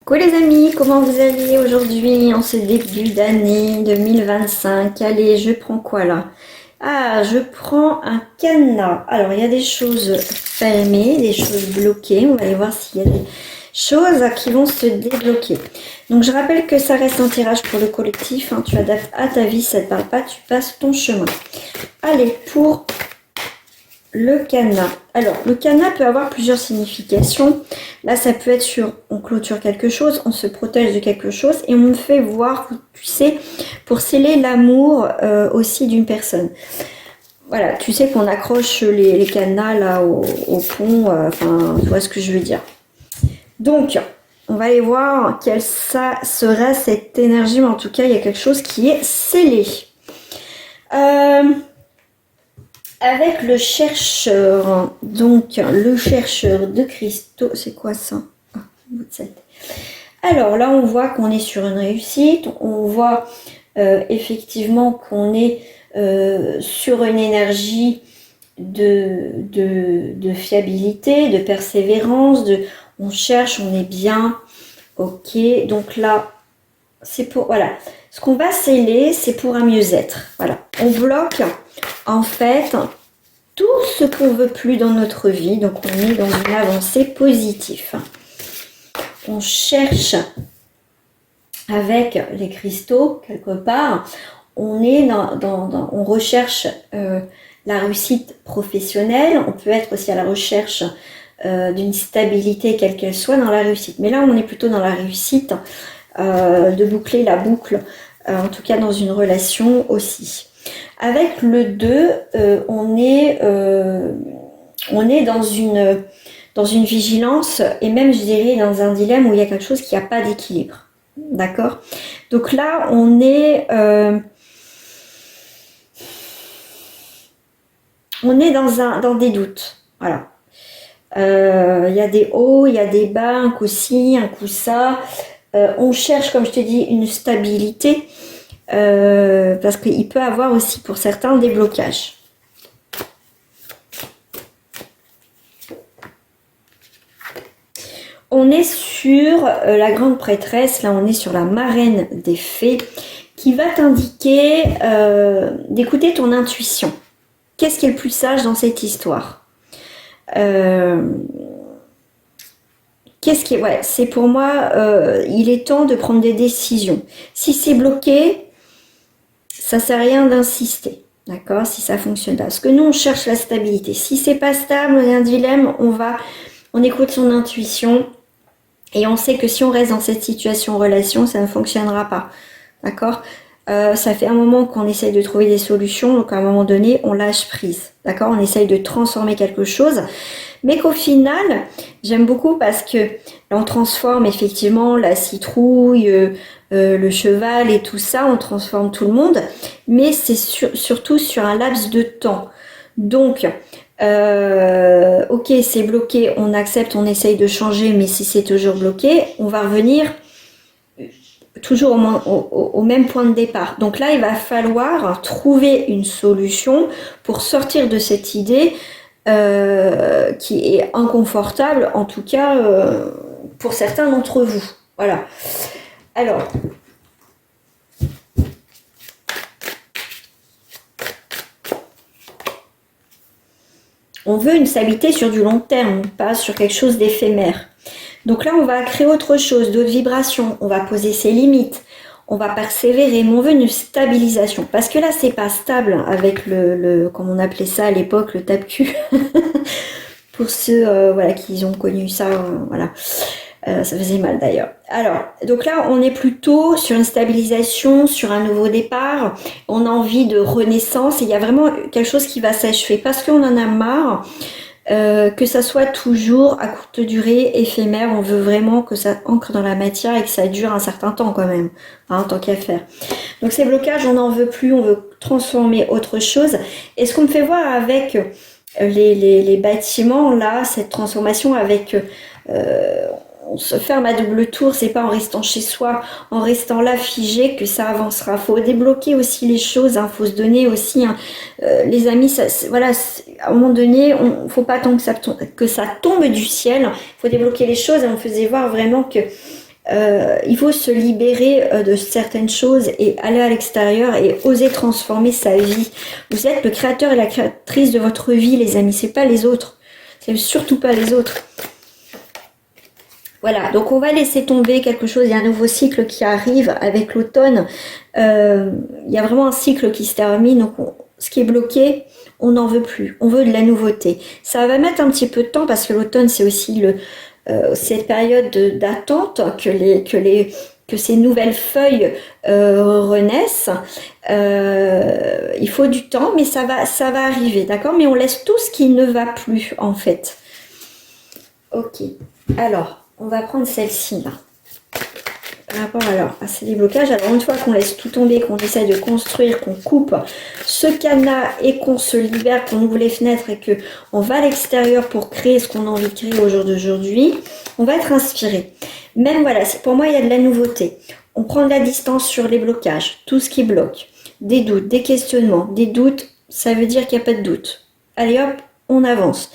Coucou les amis, comment vous allez aujourd'hui en ce début d'année 2025? Allez, je prends quoi là? Ah, je prends un cadenas. Alors, il y a des choses fermées, des choses bloquées. On va aller voir s'il y a des choses qui vont se débloquer. Donc, je rappelle que ça reste un tirage pour le collectif, hein. Tu adaptes à ta vie, ça ne te parle pas, tu passes ton chemin. Allez, pour le cadenas. Alors, le cadenas peut avoir plusieurs significations. Là, ça peut être sur, on clôture quelque chose, on se protège de quelque chose et on me fait voir, tu sais, pour sceller l'amour aussi d'une personne. Voilà, tu sais qu'on accroche les cadenas là au pont, enfin, tu vois ce que je veux dire. Donc, on va aller voir quelle ça sera cette énergie, mais en tout cas, il y a quelque chose qui est scellé. Avec le chercheur, donc le chercheur de cristaux, c'est quoi ça? Alors là, on voit qu'on est sur une réussite, on voit effectivement qu'on est sur une énergie de fiabilité, de persévérance, on cherche, on est bien, ok, donc là, c'est pour, voilà, ce qu'on va sceller, c'est pour un mieux-être, voilà, on bloque en fait tout ce qu'on veut plus dans notre vie, donc on est dans une avancée positive. On cherche avec les cristaux quelque part, on est on recherche la réussite professionnelle, on peut être aussi à la recherche d'une stabilité quelle qu'elle soit dans la réussite, mais là on est plutôt dans la réussite de boucler la boucle, en tout cas dans une relation aussi. Avec le 2, on est dans une vigilance et même, je dirais, dans un dilemme où il y a quelque chose qui n'a pas d'équilibre. D'accord? Donc là, on est dans des doutes. Voilà. Il y a des hauts, il y a des bas, un coup ci, un coup ça. On cherche, comme je te dis, une stabilité. Parce qu'il peut avoir aussi pour certains des blocages. On est sur la grande prêtresse, là on est sur la marraine des fées, qui va t'indiquer d'écouter ton intuition. Qu'est-ce qui est le plus sage dans cette histoire? Ouais, c'est pour moi, il est temps de prendre des décisions. Si c'est bloqué, ça sert à rien d'insister, d'accord, si ça fonctionne pas. Parce que nous, on cherche la stabilité. Si c'est pas stable, on a un dilemme, on écoute son intuition et on sait que si on reste dans cette situation relation, ça ne fonctionnera pas, d'accord. Ça fait un moment qu'on essaye de trouver des solutions, donc à un moment donné, on lâche prise, d'accord. On essaye de transformer quelque chose, mais qu'au final, j'aime beaucoup parce que là, on transforme effectivement la citrouille, le cheval et tout ça, on transforme tout le monde, mais c'est surtout sur un laps de temps. Donc, ok, c'est bloqué, on accepte, on essaye de changer, mais si c'est toujours bloqué, on va revenir toujours au même point de départ. Donc là, il va falloir trouver une solution pour sortir de cette idée qui est inconfortable, en tout cas pour certains d'entre vous. Voilà. Alors, on veut une stabilité sur du long terme, pas sur quelque chose d'éphémère. Donc là, on va créer autre chose, d'autres vibrations, on va poser ses limites, on va persévérer, mais on veut une stabilisation. Parce que là, c'est pas stable avec comme on appelait ça à l'époque, le tape-cul. Pour ceux voilà, qui ont connu ça, voilà. Ça faisait mal d'ailleurs. Alors, donc là, on est plutôt sur une stabilisation, sur un nouveau départ. On a envie de renaissance et il y a vraiment quelque chose qui va s'achever parce qu'on en a marre que ça soit toujours à courte durée, éphémère. On veut vraiment que ça ancre dans la matière et que ça dure un certain temps quand même, hein, tant qu'à faire. Donc ces blocages, on n'en veut plus, on veut transformer autre chose. Et ce qu'on me fait voir avec les bâtiments, là, cette transformation avec... on se ferme à double tour, c'est pas en restant chez soi, en restant là figé que ça avancera. Faut débloquer aussi les choses, hein, faut se donner aussi, hein, les amis, ça, voilà, à un moment donné, faut pas attendre que ça tombe du ciel, faut débloquer les choses et on faisait voir vraiment que il faut se libérer de certaines choses et aller à l'extérieur et oser transformer sa vie. Vous êtes le créateur et la créatrice de votre vie, les amis, c'est pas les autres. C'est surtout pas les autres. Voilà, donc on va laisser tomber quelque chose, il y a un nouveau cycle qui arrive avec l'automne. Il y a vraiment un cycle qui se termine, donc ce qui est bloqué, on n'en veut plus, on veut de la nouveauté. Ça va mettre un petit peu de temps parce que l'automne c'est aussi cette période d'attente que ces nouvelles feuilles renaissent. Il faut du temps, mais ça va arriver, d'accord? Mais on laisse tout ce qui ne va plus en fait. Ok, alors on va prendre celle-ci là. Par rapport à ces déblocages, alors une fois qu'on laisse tout tomber, qu'on essaie de construire, qu'on coupe ce cadenas et qu'on se libère, qu'on ouvre les fenêtres et qu'on va à l'extérieur pour créer ce qu'on a envie de créer au jour d'aujourd'hui, on va être inspiré. Même voilà, pour moi il y a de la nouveauté. On prend de la distance sur les blocages, tout ce qui bloque, des doutes, des questionnements. Des doutes, ça veut dire qu'il n'y a pas de doute. Allez hop, on avance.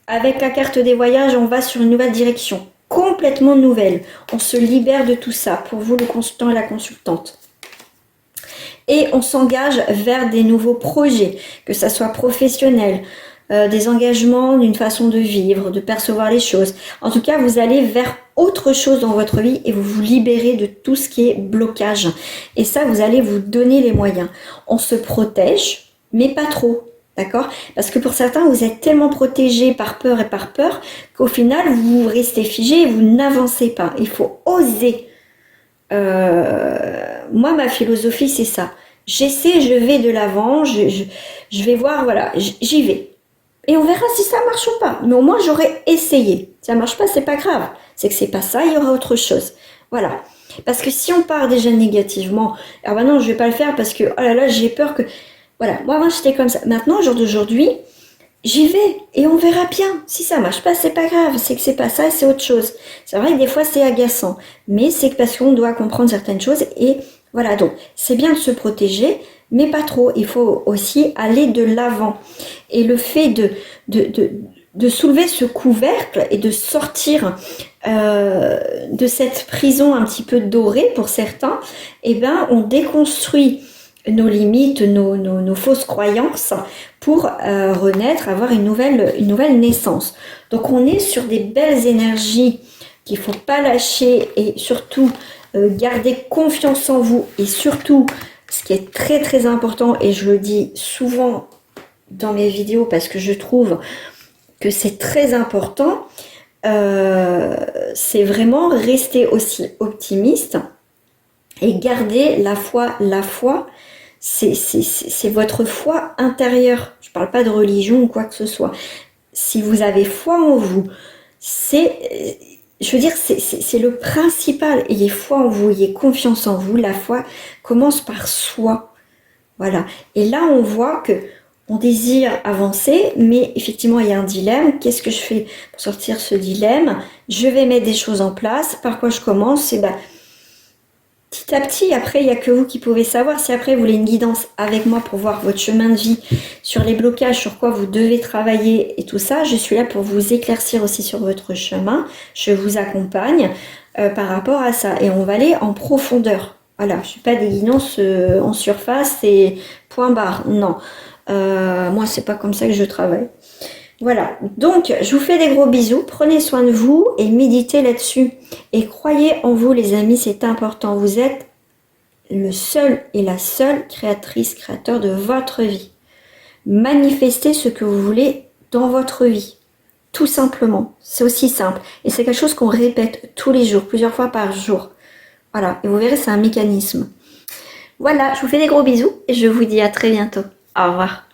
Avec la carte des voyages, on va sur une nouvelle direction. Complètement nouvelle. On se libère de tout ça pour vous le consultant et la consultante. Et on s'engage vers des nouveaux projets, que ça soit professionnel, des engagements d'une façon de vivre, de percevoir les choses. En tout cas, vous allez vers autre chose dans votre vie et vous vous libérez de tout ce qui est blocage. Et ça, vous allez vous donner les moyens. On se protège, mais pas trop. D'accord? Parce que pour certains, vous êtes tellement protégés par peur qu'au final, vous restez figé et vous n'avancez pas. Il faut oser. Moi, ma philosophie, c'est ça. J'essaie, je vais de l'avant, je vais voir, voilà, j'y vais. Et on verra si ça marche ou pas. Mais au moins, j'aurais essayé. Si ça marche pas, c'est pas grave. C'est que c'est pas ça, il y aura autre chose. Voilà. Parce que si on part déjà négativement, alors bah non, je vais pas le faire parce que, oh là là, j'ai peur que... Voilà, moi avant j'étais comme ça. Maintenant, au jour d'aujourd'hui, j'y vais et on verra bien. Si ça marche pas, c'est pas grave. C'est que c'est pas ça, c'est autre chose. C'est vrai que des fois c'est agaçant, mais c'est parce qu'on doit comprendre certaines choses et voilà. Donc c'est bien de se protéger, mais pas trop. Il faut aussi aller de l'avant. Et le fait de soulever ce couvercle et de sortir de cette prison un petit peu dorée pour certains, eh ben on déconstruit nos limites, nos fausses croyances pour renaître, avoir une nouvelle naissance. Donc on est sur des belles énergies qu'il ne faut pas lâcher et surtout garder confiance en vous et surtout ce qui est très très important et je le dis souvent dans mes vidéos parce que je trouve que c'est très important, c'est vraiment rester aussi optimiste et garder la foi. La foi, c'est votre foi intérieure. Je ne parle pas de religion ou quoi que ce soit. Si vous avez foi en vous, c'est le principal. Ayez foi en vous, ayez confiance en vous. La foi commence par soi. Voilà. Et là, on voit que on désire avancer, mais effectivement, il y a un dilemme. Qu'est-ce que je fais pour sortir ce dilemme? Je vais mettre des choses en place. Par quoi je commence? Petit à petit, après, il n'y a que vous qui pouvez savoir. Si après, vous voulez une guidance avec moi pour voir votre chemin de vie, sur les blocages, sur quoi vous devez travailler et tout ça, je suis là pour vous éclaircir aussi sur votre chemin. Je vous accompagne par rapport à ça. Et on va aller en profondeur. Voilà, je ne suis pas des guidances en surface et point barre. Non, moi, c'est pas comme ça que je travaille. Voilà, donc je vous fais des gros bisous, prenez soin de vous et méditez là-dessus. Et croyez en vous les amis, c'est important. Vous êtes le seul et la seule créatrice, créateur de votre vie. Manifestez ce que vous voulez dans votre vie, tout simplement. C'est aussi simple. Et c'est quelque chose qu'on répète tous les jours, plusieurs fois par jour. Voilà, et vous verrez, c'est un mécanisme. Voilà, je vous fais des gros bisous et je vous dis à très bientôt. Au revoir.